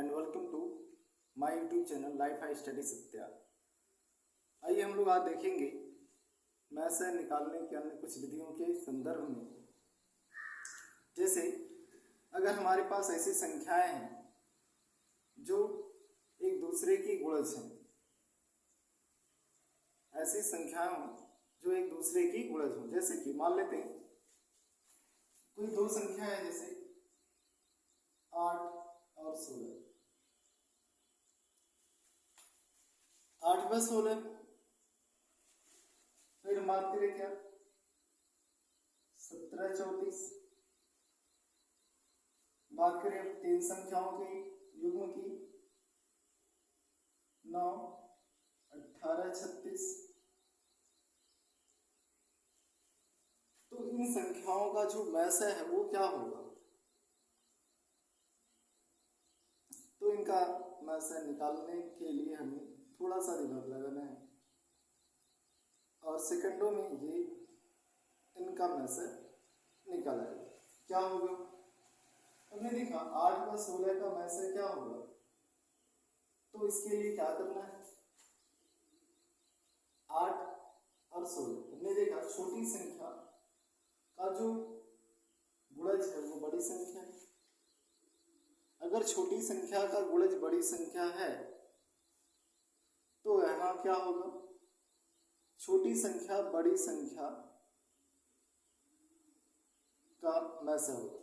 And welcome to my YouTube channel life high study Satya. आइए हम लोग आज देखेंगे मैथ से निकालने के अन्य कुछ विधियों के संदर्भ में। जैसे अगर हमारे पास ऐसी संख्याएं हैं जो एक दूसरे की गुणज हैं, ऐसी संख्याएं जो एक दूसरे की गुणज हो, जैसे कि मान लेते हैं कोई दो संख्या है जैसे 8 और 16, 8 व 16। फिर हम बात करें क्या 17 34। बात करें अब तीन संख्याओं के युग्म की 9 18 36। तो इन संख्याओं का जो मैसा है वो क्या होगा, तो इनका मैसा निकालने के लिए हमें थोड़ा सा दिमाग लगाना है और सेकंडों में ये इनका मैसा निकाला है। क्या होगा, हमने देखा 8 व 16 का मैसा क्या होगा, तो इसके लिए क्या करना है 8 और 16। हमने देखा छोटी संख्या का जो गुणज है वो बड़ी संख्या है। अगर छोटी संख्या का गुणज बड़ी संख्या है तो यहाँ क्या होगा, छोटी संख्या बड़ी संख्या का मैसा होगा।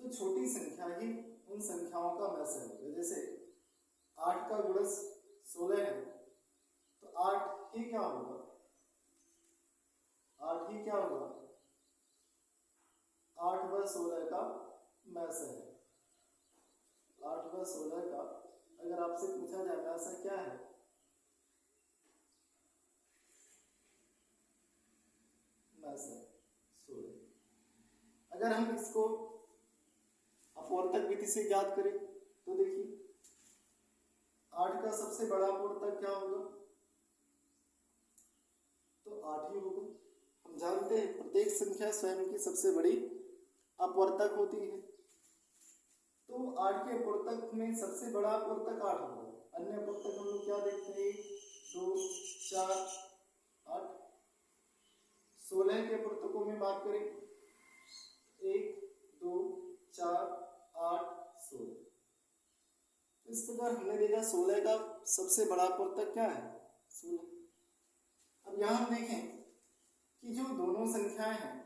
तो छोटी संख्या ही उन संख्याओं का मैसा होगा। जैसे 8 का गुणज 16 है तो 8 ही क्या होगा, 8 ही क्या होगा 8 व 16 का मैसा है। 8 व 16 का अगर आपसे पूछा जाए मैसा क्या है, मैसा 16। अगर हम इसको अपवर्तक विधि से ज्ञात करें तो देखिए 8 का सबसे बड़ा अपवर्तक क्या होगा, तो 8 ही होगा। हम जानते हैं प्रत्येक संख्या स्वयं की सबसे बड़ी अपवर्तक होती है, तो 8 के अपवर्तक में सबसे बड़ा अपवर्तक 8 होगा। अन्य अपवर्तक हम लोग क्या देखते हैं 2 4 8। 16 के अपवर्तकों में बात करें 1 2 4 8 16। इस प्रकार हमने देखा 16 का सबसे बड़ा अपवर्तक क्या है 16। अब यहाँ हम देखें कि जो दोनों संख्याएं हैं,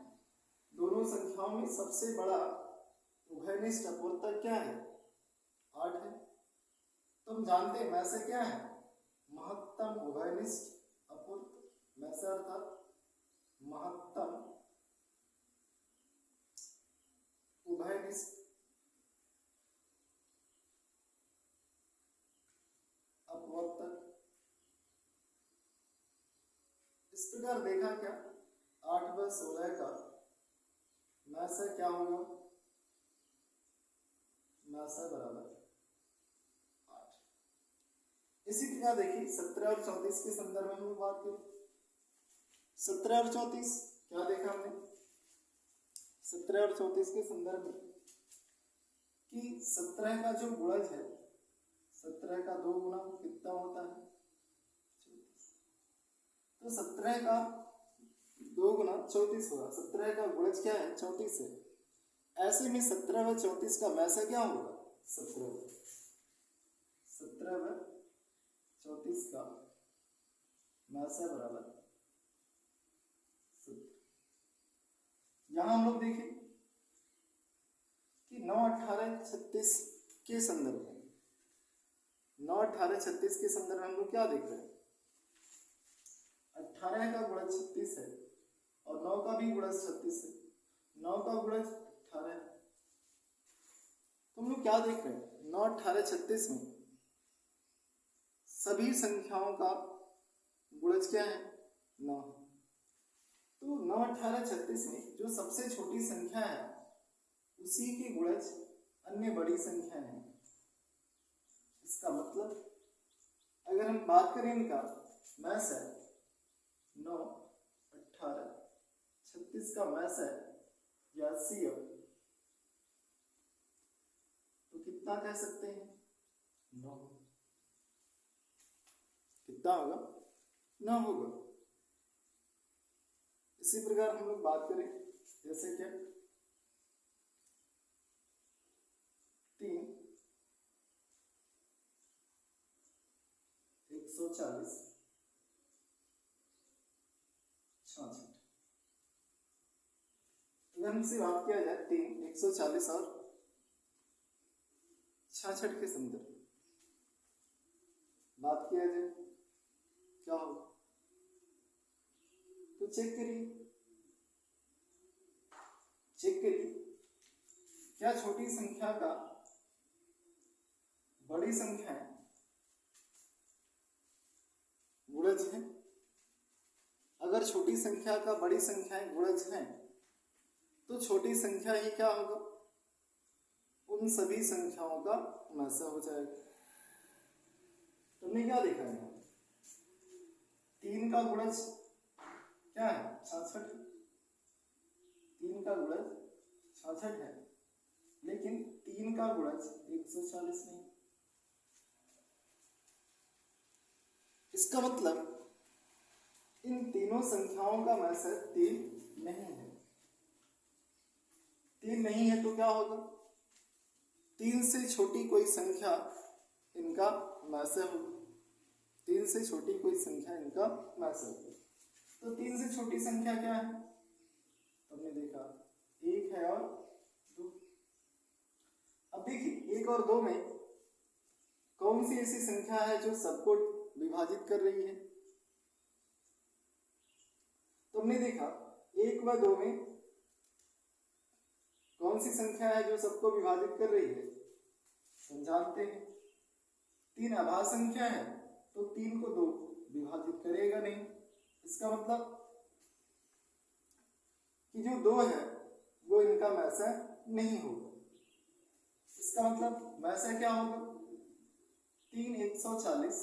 दोनों संख्याओं में सबसे बड़ा उभयनिष्ठ अपवर्तक क्या है 8 है। तो हम जानते हैं मैसा क्या है महत्तम उभयनिष्ठ अपवर्तक। मैसा अर्थात महत्तम उभयनिष्ठ अपवर्तक। इस प्रकार देखा क्या 8 व 16 का मैसा क्या होगा, मैसा बराबर 8। इसी प्रकार देखिए 17 और 34 के संदर्भ में हम लोग बात करें। 17 और 34 क्या देखा हमने 17 और 34 के संदर्भ में कि 17 का जो गुणज है 17 का 2 गुना कितना होता है 34। तो 17 का 2 गुना 34 होगा। 17 का गुणज क्या है 34 है। ऐसे में 17 व 34 का मैसा क्या होगा 17 व 34 का मैसा बराबर 17। यहां हम लोग देखें कि 9 18 36 के संदर्भ में 9 18 36 के संदर्भ में हम लोग क्या देख रहे हैं 18 का गुणज 36 है और 9 का भी गुणज 36 है। 9 का गुणज 18 है। तो हम लोग क्या देख रहे हैं 9 18 36 में सभी संख्याओं का गुणज क्या है 9। तो 9 18 36 में जो सबसे छोटी संख्या है उसी के गुणज अन्य बड़ी संख्या है। इसका मतलब अगर हम बात करें इनका मैसा 9 18 36 का मैसा या CF कितना कह सकते हैं? 9। कितना होगा? 9 होगा। इसी प्रकार हम लोग बात करें जैसे क्या 3 140 66। अगर हमसे बात किया जाए 3 140 और 66 के संदर्भ में बात किया जाए क्या होगा? तो चेक करिए क्या छोटी संख्या का बड़ी संख्या गुणज है? अगर छोटी संख्या का बड़ी संख्याएं गुणज हैं तो छोटी संख्या ही क्या होगा? उन सभी संख्याओं का मैसा हो जाएगा। तुमने क्या देखा है? 3 का गुणज क्या है? 66। 3 का गुणज 66 है, लेकिन 3 का गुणज 140 नहीं। इसका मतलब इन तीनों संख्याओं का मैसर 3 नहीं है। 3 नहीं है तो क्या होगा? 3 से छोटी कोई संख्या इनका मैसर होगा। 3 से छोटी कोई संख्या इनका मैसर होगा। तो 3 से छोटी संख्या क्या है? हमने देखा 1 है और 2। अब देखिए 1 और 2 में कौन सी ऐसी संख्या है जो सबको विभाजित कर रही है? तुमने देखा 1 व 2 में कौन सी संख्या है जो सबको विभाजित कर रही है? हम जानते हैं 3 अभाज्य संख्या है, तो 3 को 2 विभाजित करेगा नहीं। इसका मतलब कि जो 2 है वो इनका मैसा नहीं होगा। इसका मतलब मैसा क्या होगा? 3 140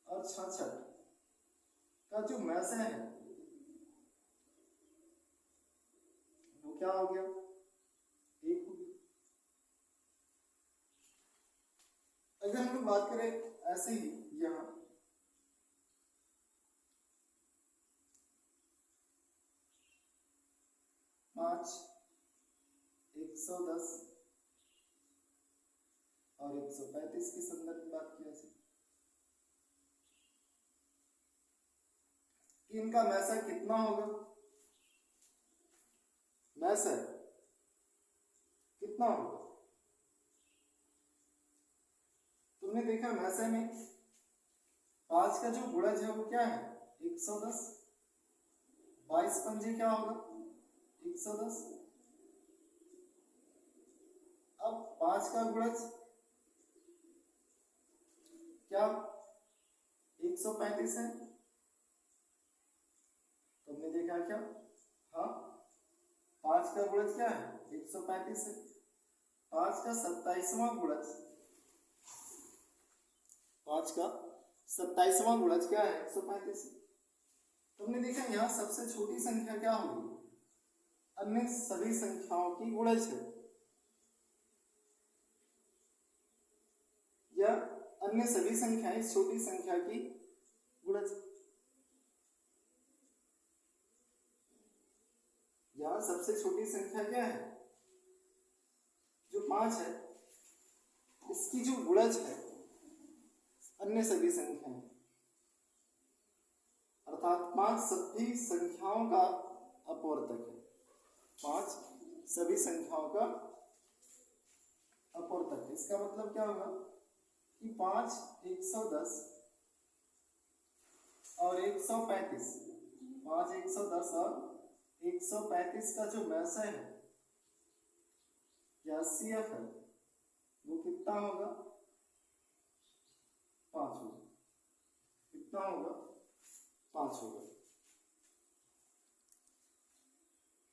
और 66 का जो मैसा है वो क्या हो गया? 1 हो गया। अगर हम लोग बात करें ऐसे ही यहां 5 110 और 135 के संदर्भ में बात किया जाए, इनका मैसर कितना होगा? मैसर कितना होगा? तुमने देखा मैसर में 5 का जो गुणज है वो क्या है? 110। 22 पंजे क्या होगा? 110। अब 5 का गुणज क्या 135 है? तुमने देखा क्या? हाँ, 5 का गुणज क्या है? 135 है। 5 का 27वां गुणज, 5 का 27वां गुणज क्या है? 135। तुमने देखा यहाँ सबसे छोटी संख्या क्या होगी? अन्य सभी संख्याओं की गुणज है, या अन्य सभी संख्याएं इस छोटी संख्या की गुणज। यहां सबसे छोटी संख्या क्या है? जो 5 है, इसकी जो गुणज है अन्य सभी संख्याएं, अर्थात 5 सभी संख्याओं का अपवर्तक है। 5 सभी संख्याओं का अपवर्तक है। इसका मतलब क्या होगा कि 5 110 और 135, 5 110 और 135 का जो मैसा है या CF है वो कितना होगा? 5 होगा। कितना होगा? 5 होगा।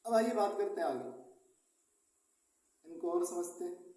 अब आइए बात करते हैं आगे, इनको और समझते हैं।